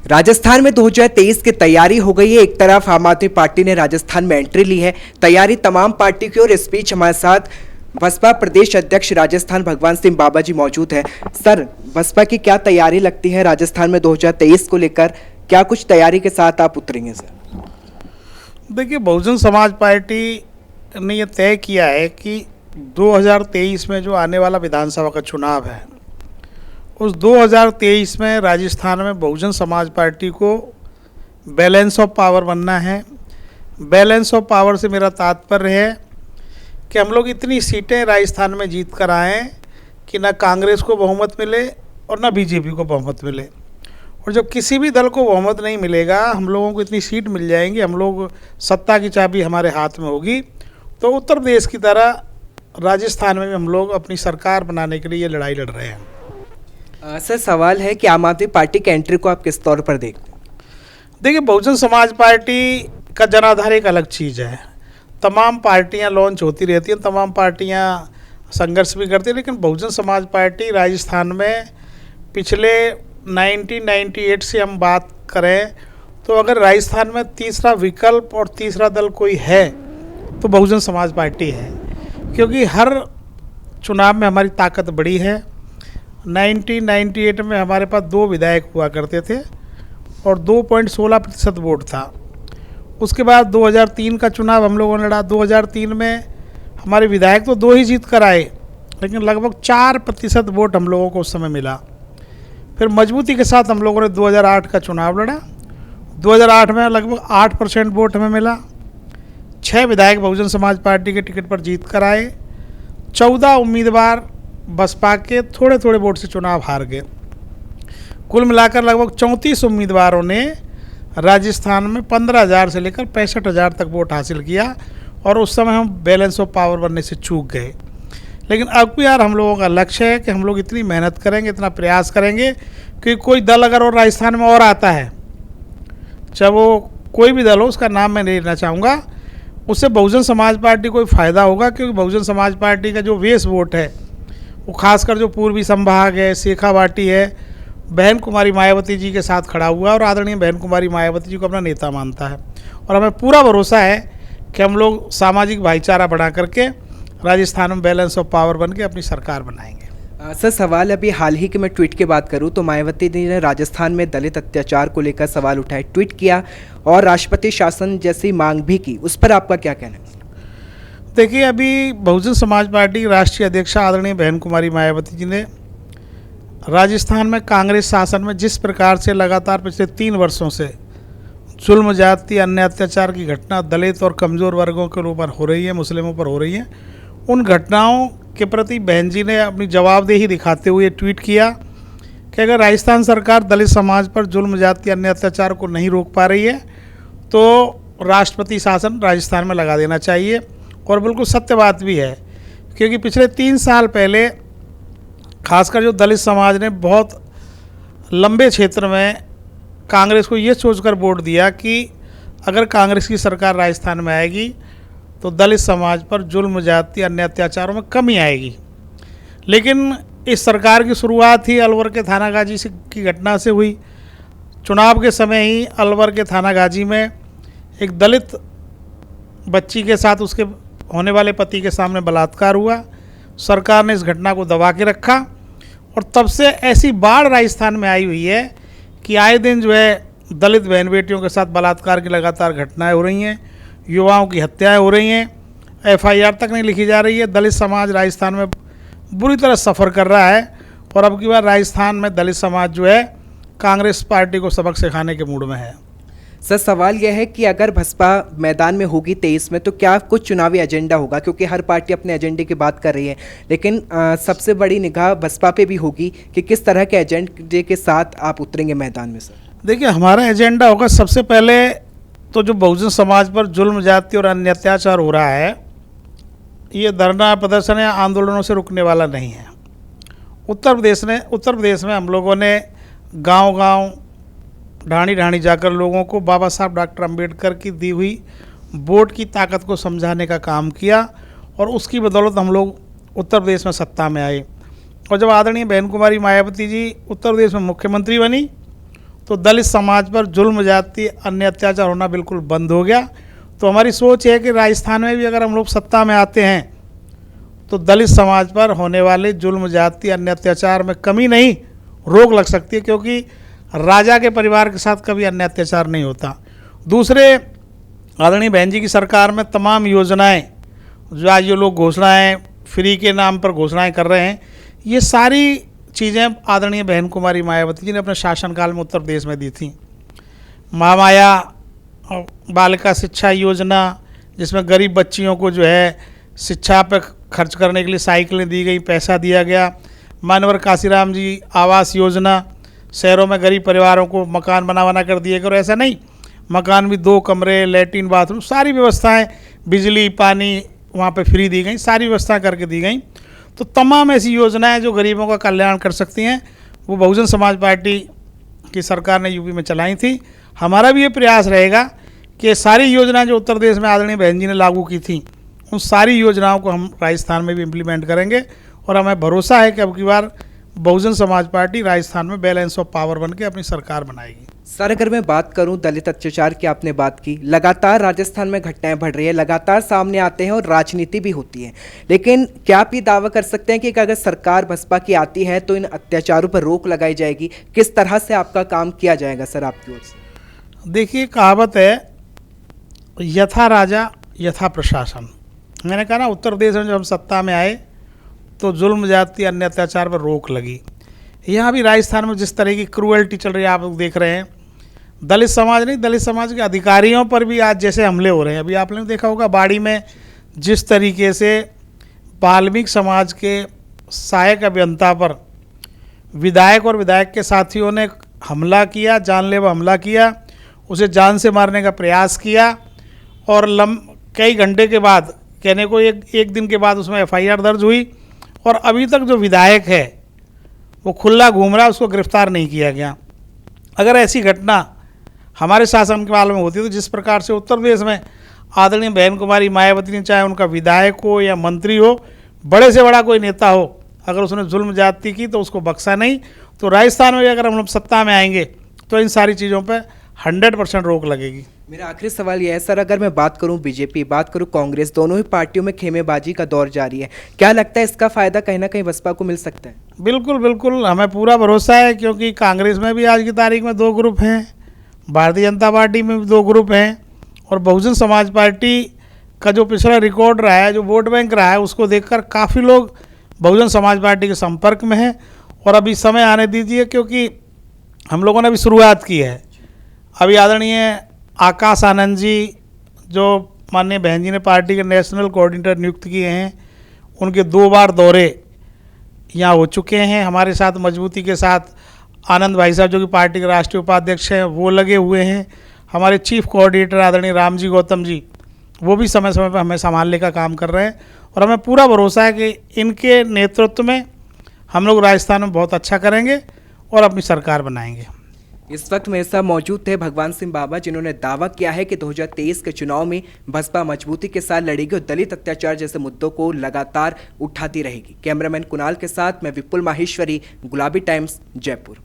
राजस्थान में 2023 की तैयारी हो गई है। एक तरफ आम आदमी पार्टी ने राजस्थान में एंट्री ली है, तैयारी तमाम पार्टी की। और इस बीच हमारे साथ बसपा प्रदेश अध्यक्ष राजस्थान भगवान सिंह बाबा जी मौजूद है। सर, बसपा की क्या तैयारी लगती है राजस्थान में 2023 को लेकर? क्या कुछ तैयारी के साथ आप उतरेंगे सर? देखिए, बहुजन समाज पार्टी ने यह तय किया है कि 2023 में जो आने वाला विधानसभा का चुनाव है, उस 2023 में राजस्थान में बहुजन समाज पार्टी को बैलेंस ऑफ पावर बनना है। बैलेंस ऑफ पावर से मेरा तात्पर्य है कि हम लोग इतनी सीटें राजस्थान में जीत कर आएँ कि ना कांग्रेस को बहुमत मिले और ना बीजेपी को बहुमत मिले। और जब किसी भी दल को बहुमत नहीं मिलेगा, हम लोगों को इतनी सीट मिल जाएंगी, हम लोग सत्ता की चाबी हमारे हाथ में होगी, तो उत्तर प्रदेश की तरह राजस्थान में भी हम लोग अपनी सरकार बनाने के लिए ये लड़ाई लड़ रहे हैं। सर, सवाल है कि आम आदमी पार्टी के एंट्री को आप किस तौर पर देखते हैं? देखिए, बहुजन समाज पार्टी का जनाधार एक अलग चीज़ है। तमाम पार्टियां लॉन्च होती रहती हैं, तमाम पार्टियां संघर्ष भी करती हैं, लेकिन बहुजन समाज पार्टी राजस्थान में पिछले 1998 से हम बात करें तो अगर राजस्थान में तीसरा विकल्प और तीसरा दल कोई है तो बहुजन समाज पार्टी है, क्योंकि हर चुनाव में हमारी ताकत बड़ी है। 1998 में हमारे पास 2 विधायक हुआ करते थे और 2.16% वोट था। उसके बाद 2003 का चुनाव हम लोगों ने लड़ा। 2003 में हमारे विधायक तो 2 ही जीत कर आए, लेकिन लगभग 4% वोट हम लोगों को उस समय मिला। फिर मजबूती के साथ हम लोगों ने 2008 का चुनाव लड़ा। 2008 में लगभग 8% वोट हमें मिला। 6 विधायक बहुजन समाज पार्टी के टिकट पर जीत कर आए। 14 उम्मीदवार बसपा के थोड़े थोड़े वोट से चुनाव हार गए। कुल मिलाकर लगभग 34 उम्मीदवारों ने राजस्थान में 15,000 से लेकर 65,000 तक वोट हासिल किया और उस समय हम बैलेंस ऑफ पावर बनने से चूक गए। लेकिन अब भी यार हम लोगों का लक्ष्य है कि हम लोग इतनी मेहनत करेंगे, इतना प्रयास करेंगे कि कोई दल अगर और राजस्थान में और आता है, चाहे वो कोई भी दल हो, उसका नाम मैं नहीं लेना चाहूँगा, उससे बहुजन समाज पार्टी को फ़ायदा होगा। क्योंकि बहुजन समाज पार्टी का जो बेस वोट है वो खासकर जो पूर्वी संभाग है, शेखावाटी है, बहन कुमारी मायावती जी के साथ खड़ा हुआ और आदरणीय बहन कुमारी मायावती जी को अपना नेता मानता है। और हमें पूरा भरोसा है कि हम लोग सामाजिक भाईचारा बढ़ा करके राजस्थान में बैलेंस ऑफ पावर बन के अपनी सरकार बनाएंगे। सर, सवाल अभी हाल ही के मैं ट्वीट की बात करूं तो मायावती जी ने राजस्थान में दलित अत्याचार को लेकर सवाल उठाए, ट्वीट किया और राष्ट्रपति शासन जैसी मांग भी की। उस पर आपका क्या कहना है? देखिए, अभी बहुजन समाज पार्टी की राष्ट्रीय अध्यक्षा आदरणीय बहन कुमारी मायावती जी ने राजस्थान में कांग्रेस शासन में जिस प्रकार से लगातार पिछले 3 वर्षों से जुल्म, जाति, अन्य अत्याचार की घटना दलित और कमज़ोर वर्गों के ऊपर हो रही है, मुस्लिमों पर हो रही है, उन घटनाओं के प्रति बहन जी ने अपनी जवाबदेही दिखाते हुए ट्वीट किया कि अगर राजस्थान सरकार दलित समाज पर जुल्म, जाति, अन्य अत्याचार को नहीं रोक पा रही है तो राष्ट्रपति शासन राजस्थान में लगा देना चाहिए। और बिल्कुल सत्य बात भी है, क्योंकि पिछले 3 साल पहले खासकर जो दलित समाज ने बहुत लंबे क्षेत्र में कांग्रेस को ये सोचकर वोट दिया कि अगर कांग्रेस की सरकार राजस्थान में आएगी तो दलित समाज पर जुल्म, जाति, अन्य अत्याचारों में कमी आएगी। लेकिन इस सरकार की शुरुआत ही अलवर के थानागाजी की घटना से हुई। चुनाव के समय ही अलवर के थानागाजी में एक दलित बच्ची के साथ उसके होने वाले पति के सामने बलात्कार हुआ। सरकार ने इस घटना को दबा के रखा और तब से ऐसी बाढ़ राजस्थान में आई हुई है कि आए दिन जो है दलित बहन बेटियों के साथ बलात्कार की लगातार घटनाएं हो रही हैं, युवाओं की हत्याएं हो रही हैं, FIR तक नहीं लिखी जा रही है। दलित समाज राजस्थान में बुरी तरह सफ़र कर रहा है और अब की बार राजस्थान में दलित समाज जो है कांग्रेस पार्टी को सबक सिखाने के मूड में है। सर, सवाल यह है कि अगर बसपा मैदान में होगी 23 में तो क्या कुछ चुनावी एजेंडा होगा? क्योंकि हर पार्टी अपने एजेंडे की बात कर रही है, लेकिन सबसे बड़ी निगाह बसपा पे भी होगी कि किस तरह के एजेंडे के साथ आप उतरेंगे मैदान में? सर, देखिए, हमारा एजेंडा होगा सबसे पहले तो जो बहुजन समाज पर जुल्म, जाति और अन्य अत्याचार हो रहा है, ये धरना, प्रदर्शन या आंदोलनों से रुकने वाला नहीं है। उत्तर प्रदेश में हम लोगों ने गांव-गांव, ढाणी जाकर लोगों को बाबा साहब डॉक्टर अंबेडकर की दी हुई वोट की ताकत को समझाने का काम किया और उसकी बदौलत हम लोग उत्तर प्रदेश में सत्ता में आए। और जब आदरणीय बहन कुमारी मायावती जी उत्तर प्रदेश में मुख्यमंत्री बनी तो दलित समाज पर जुल्म जाति अन्य अत्याचार होना बिल्कुल बंद हो गया। तो हमारी सोच है कि राजस्थान में भी अगर हम लोग सत्ता में आते हैं तो दलित समाज पर होने वाले जुल्म जाति अन्य अत्याचार में कमी नहीं, रोक लग सकती है, क्योंकि राजा के परिवार के साथ कभी अन्य अत्याचार नहीं होता। दूसरे, आदरणीय बहन जी की सरकार में तमाम योजनाएं जो आज ये लोग घोषणाएं फ्री के नाम पर घोषणाएं कर रहे हैं, ये सारी चीज़ें आदरणीय बहन कुमारी मायावती जी ने अपने शासनकाल में उत्तर प्रदेश में दी थी। महामाया बालिका शिक्षा योजना, जिसमें गरीब बच्चियों को जो है शिक्षा पर खर्च करने के लिए साइकिलें दी गई, पैसा दिया गया। मानवर काशीराम जी आवास योजना, शहरों में गरीब परिवारों को मकान बना कर दिए गए, और ऐसा नहीं, मकान भी 2 कमरे, लैट्रिन, बाथरूम, सारी व्यवस्थाएं, बिजली पानी वहाँ पे फ्री दी गई, सारी व्यवस्थाएं करके दी गई। तो तमाम ऐसी योजनाएं जो गरीबों का कल्याण कर सकती हैं, वो बहुजन समाज पार्टी की सरकार ने यूपी में चलाई थी। हमारा भी ये प्रयास रहेगा कि सारी योजनाएं जो उत्तर प्रदेश में आदरणीय बहन जी ने लागू की थी, उन सारी योजनाओं को हम राजस्थान में भी इम्प्लीमेंट करेंगे, और हमें भरोसा है कि अब की बार बहुजन समाज पार्टी राजस्थान में बैलेंस ऑफ पावर बन के अपनी सरकार बनाएगी। सर, अगर मैं बात करूं दलित अत्याचार की, आपने बात की, लगातार राजस्थान में घटनाएं बढ़ रही है, लगातार सामने आते हैं और राजनीति भी होती है, लेकिन क्या आप ये दावा कर सकते हैं कि अगर सरकार बसपा की आती है तो इन अत्याचारों पर रोक लगाई जाएगी? किस तरह से आपका काम किया जाएगा सर आपकी ओर से? देखिए, कहावत है यथा राजा यथा प्रशासन। मैंने कहा ना, उत्तर प्रदेश में जब हम सत्ता में आए तो जुल्म जाति अन्य अत्याचार पर रोक लगी। यहाँ भी राजस्थान में जिस तरह की क्रूएल्टी चल रही है, आप लोग देख रहे हैं, दलित समाज नहीं, दलित समाज के अधिकारियों पर भी आज जैसे हमले हो रहे हैं। अभी आपने देखा होगा बाड़ी में जिस तरीके से वाल्मीकि समाज के सहायक अभियंता पर विधायक और विधायक के साथियों ने हमला किया, जानलेवा हमला किया, उसे जान से मारने का प्रयास किया, और कई घंटे के बाद, कहने को एक दिन के बाद उसमें FIR दर्ज हुई, और अभी तक जो विधायक है वो खुला घूम रहा है, उसको गिरफ्तार नहीं किया गया। अगर ऐसी घटना हमारे शासन काल में होती तो जिस प्रकार से उत्तर प्रदेश में आदरणीय बहन कुमारी मायावती ने, चाहे उनका विधायक हो या मंत्री हो, बड़े से बड़ा कोई नेता हो, अगर उसने जुल्म जाति की तो उसको बख्शा नहीं। तो राजस्थान में अगर हम लोग सत्ता में आएंगे तो इन सारी चीज़ों पर 100% रोक लगेगी। मेरा आखिरी सवाल यह है सर, अगर मैं बात करूं बीजेपी, बात करूं कांग्रेस, दोनों ही पार्टियों में खेमेबाजी का दौर जारी है, क्या लगता है इसका फायदा कहीं ना कहीं बसपा को मिल सकता है? बिल्कुल बिल्कुल, हमें पूरा भरोसा है, क्योंकि कांग्रेस में भी आज की तारीख में 2 ग्रुप हैं, भारतीय जनता पार्टी में भी 2 ग्रुप हैं, और बहुजन समाज पार्टी का जो पिछला रिकॉर्ड रहा है, जो वोट बैंक रहा है, उसको देखकर काफ़ी लोग बहुजन समाज पार्टी के संपर्क में हैं। और अभी समय आने दीजिए, क्योंकि हम लोगों ने अभी शुरुआत की है। अभी आदरणीय आकाश आनंद जी, जो माननीय बहन जी ने पार्टी के नेशनल कोऑर्डिनेटर नियुक्त किए हैं, उनके 2 बार दौरे यहाँ हो चुके हैं। हमारे साथ मजबूती के साथ आनंद भाई साहब, जो कि पार्टी के राष्ट्रीय उपाध्यक्ष हैं, वो लगे हुए हैं। हमारे चीफ कोऑर्डिनेटर आदरणीय राम जी गौतम जी, वो भी समय समय पर हमें संभालने का काम कर रहे हैं, और हमें पूरा भरोसा है कि इनके नेतृत्व में हम लोग राजस्थान में बहुत अच्छा करेंगे और अपनी सरकार बनाएंगे। इस वक्त मेरे साथ मौजूद थे भगवान सिंह बाबा, जिन्होंने दावा किया है कि 2023 के चुनाव में बसपा मजबूती के साथ लड़ेगी और दलित अत्याचार जैसे मुद्दों को लगातार उठाती रहेगी। कैमरामैन कुणाल के साथ मैं विपुल माहेश्वरी, गुलाबी टाइम्स, जयपुर।